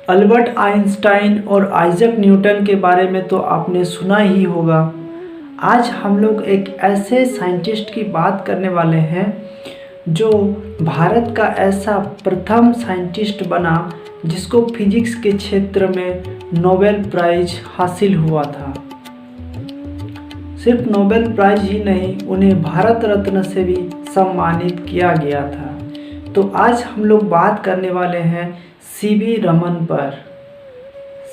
Albert Einstein और Isaac Newton के बारे में तो आपने सुना ही होगा। आज हम लोग एक ऐसे साइंटिस्ट की बात करने वाले हैं जो भारत का ऐसा प्रथम साइंटिस्ट बना जिसको फिजिक्स के क्षेत्र में नोबेल प्राइज हासिल हुआ था। सिर्फ नोबेल प्राइज ही नहीं, उन्हें भारत रत्न से भी सम्मानित किया गया था। तो आज हम लोग बात करने वाले हैं सीवी रमन पर।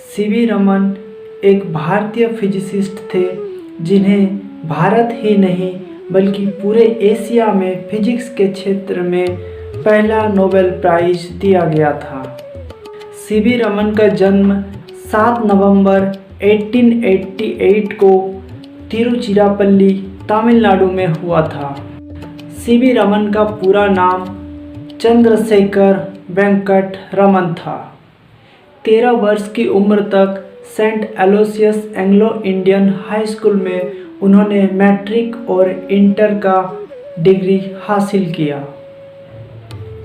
सीवी रमन एक भारतीय फिजिसिस्ट थे जिन्हें भारत ही नहीं बल्कि पूरे एशिया में फिजिक्स के क्षेत्र में पहला नोबेल प्राइज दिया गया था। सीवी रमन का जन्म 7 नवंबर 1888 को तिरुचिरापल्ली, तमिलनाडु में हुआ था। सीवी रमन का पूरा नाम चंद्रशेखर वेंकट रमन था। 13 वर्ष की उम्र तक Saint Aloysius Anglo Indian High School में उन्होंने मैट्रिक और इंटर का डिग्री हासिल किया।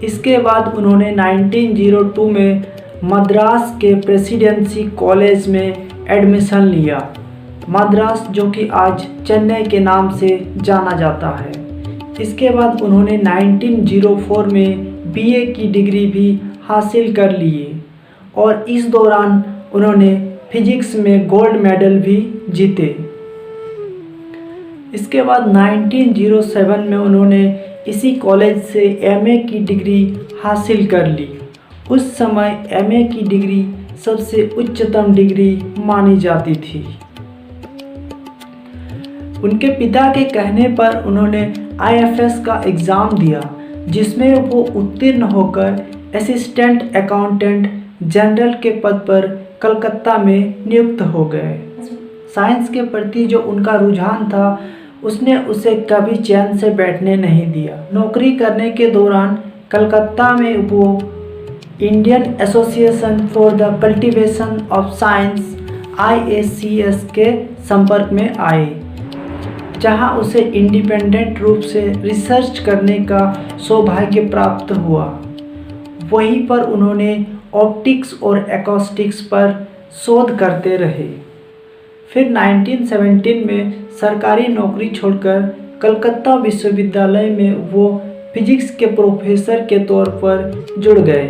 इसके बाद उन्होंने 1902 में मद्रास के प्रेसिडेंसी कॉलेज में एडमिशन लिया। मद्रास जो कि आज चेन्नई के नाम से जाना जाता है। इसके बाद उन्होंने 1904 में बीए की डिग्री भी हासिल कर लिए और इस दौरान उन्होंने फिजिक्स में गोल्ड मेडल भी जीते। इसके बाद 1907 में उन्होंने इसी कॉलेज से एमए की डिग्री हासिल कर ली। उस समय एमए की डिग्री सबसे उच्चतम डिग्री मानी जाती थी। उनके पिता के कहने पर उन्होंने आईएफएस का एग्ज़ाम दिया जिसमें वो उत्तीर्ण होकर असिस्टेंट अकाउंटेंट जनरल के पद पर कलकत्ता में नियुक्त हो गए। साइंस के प्रति जो उनका रुझान था उसने उसे कभी चैन से बैठने नहीं दिया। नौकरी करने के दौरान कलकत्ता में वो Indian association for the cultivation of science IACS के संपर्क में आए, जहां उसे इंडिपेंडेंट रूप से रिसर्च करने का सौभाग्य प्राप्त हुआ। वहीं पर उन्होंने ऑप्टिक्स और एकॉस्टिक्स पर शोध करते रहे। फिर 1917 में सरकारी नौकरी छोड़कर कलकत्ता विश्वविद्यालय में वो फिजिक्स के प्रोफेसर के तौर पर जुड़ गए।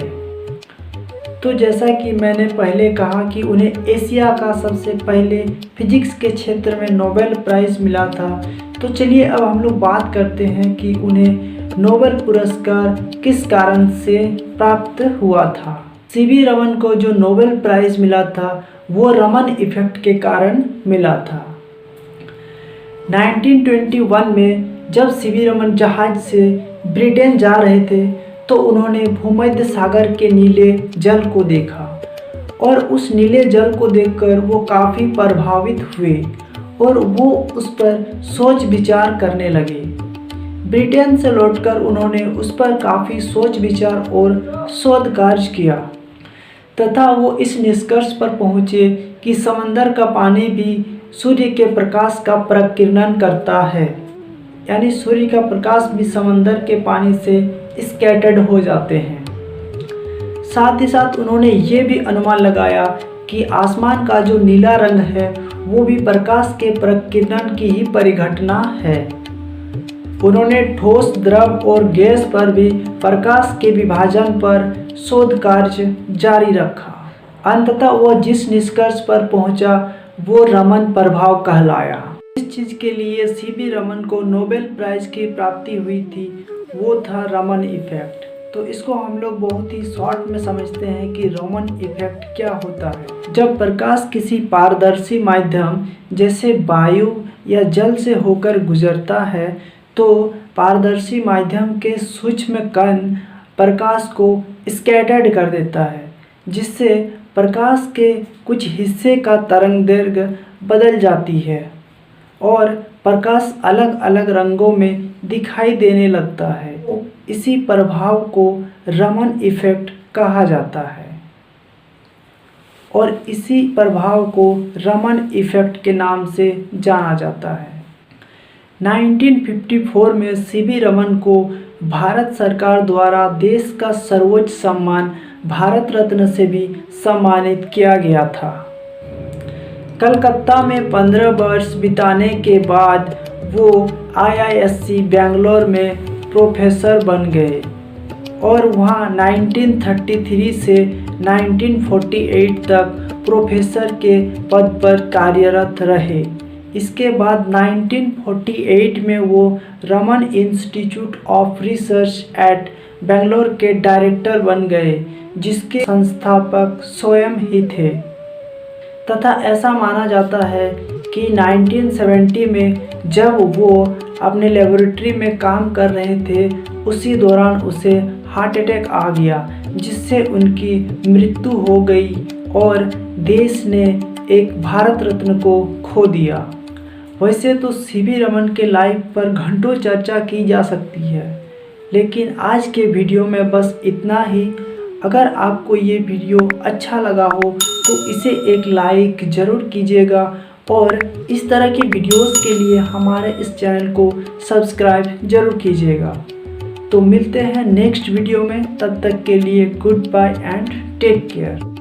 तो जैसा कि मैंने पहले कहा कि उन्हें एशिया का सबसे पहले फिजिक्स के क्षेत्र में नोबेल प्राइज़ मिला था, तो चलिए अब हम लोग बात करते हैं कि उन्हें नोबेल पुरस्कार किस कारण से प्राप्त हुआ था। सीवी रमन को जो नोबेल प्राइज़ मिला था वो रमन इफेक्ट के कारण मिला था। 1921 में जब सीवी रमन जहाज से ब्रिटेन जा रहे थे तो उन्होंने भूमध्य सागर के नीले जल को देखा और उस नीले जल को देखकर वो काफ़ी प्रभावित हुए और वो उस पर सोच विचार करने लगे। ब्रिटेन से लौटकर उन्होंने उस पर काफ़ी सोच विचार और शोध कार्य किया तथा वो इस निष्कर्ष पर पहुँचे कि समंदर का पानी भी सूर्य के प्रकाश का प्रकिरणन करता है, यानी सूर्य का प्रकाश भी समंदर के पानी से स्कैटर्ड हो जाते हैं। साथ ही साथ उन्होंने ये भी अनुमान लगाया कि आसमान का जो नीला रंग है वो भी प्रकाश के प्रकिरण की ही परिघटना है। उन्होंने ठोस, द्रव और गैस पर भी प्रकाश के विभाजन पर शोध कार्य जारी रखा। अंततः वह जिस निष्कर्ष पर पहुंचा वो रमन प्रभाव कहलाया। इस चीज़ के लिए सीवी रमन को नोबेल प्राइज़ की प्राप्ति हुई थी, वो था रमन इफेक्ट। तो इसको हम लोग बहुत ही शॉर्ट में समझते हैं कि रमन इफेक्ट क्या होता है। जब प्रकाश किसी पारदर्शी माध्यम जैसे वायु या जल से होकर गुजरता है तो पारदर्शी माध्यम के सूक्ष्म कण प्रकाश को स्कैटर्ड कर देता है, जिससे प्रकाश के कुछ हिस्से का तरंगदैर्घ्य बदल जाती है और प्रकाश अलग अलग रंगों में दिखाई देने लगता है। इसी प्रभाव को रमन इफेक्ट कहा जाता है और इसी प्रभाव को रमन इफेक्ट के नाम से जाना जाता है। 1954 में सीवी रमन को भारत सरकार द्वारा देश का सर्वोच्च सम्मान भारत रत्न से भी सम्मानित किया गया था। कलकत्ता में 15 वर्ष बिताने के बाद वो IISc बेंगलोर में प्रोफेसर बन गए और वहाँ 1933 से 1948 तक प्रोफेसर के पद पर कार्यरत रहे। इसके बाद 1948 में वो Raman institute of research eight Bangalore के डायरेक्टर बन गए, जिसके संस्थापक स्वयं ही थे। तथा ऐसा माना जाता है कि 1970 में जब वो अपने लेबोरेटरी में काम कर रहे थे, उसी दौरान उसे हार्ट अटैक आ गया, जिससे उनकी मृत्यु हो गई और देश ने एक भारत रत्न को खो दिया। वैसे तो सीवी रमन के लाइफ पर घंटों चर्चा की जा सकती है, लेकिन आज के वीडियो में बस इतना ही। अगर आपको ये वीडियो अच्छा लगा हो तो इसे एक लाइक ज़रूर कीजिएगा और इस तरह की वीडियोस के लिए हमारे इस चैनल को सब्सक्राइब ज़रूर कीजिएगा। तो मिलते हैं नेक्स्ट वीडियो में, तब तक के लिए goodbye and take care.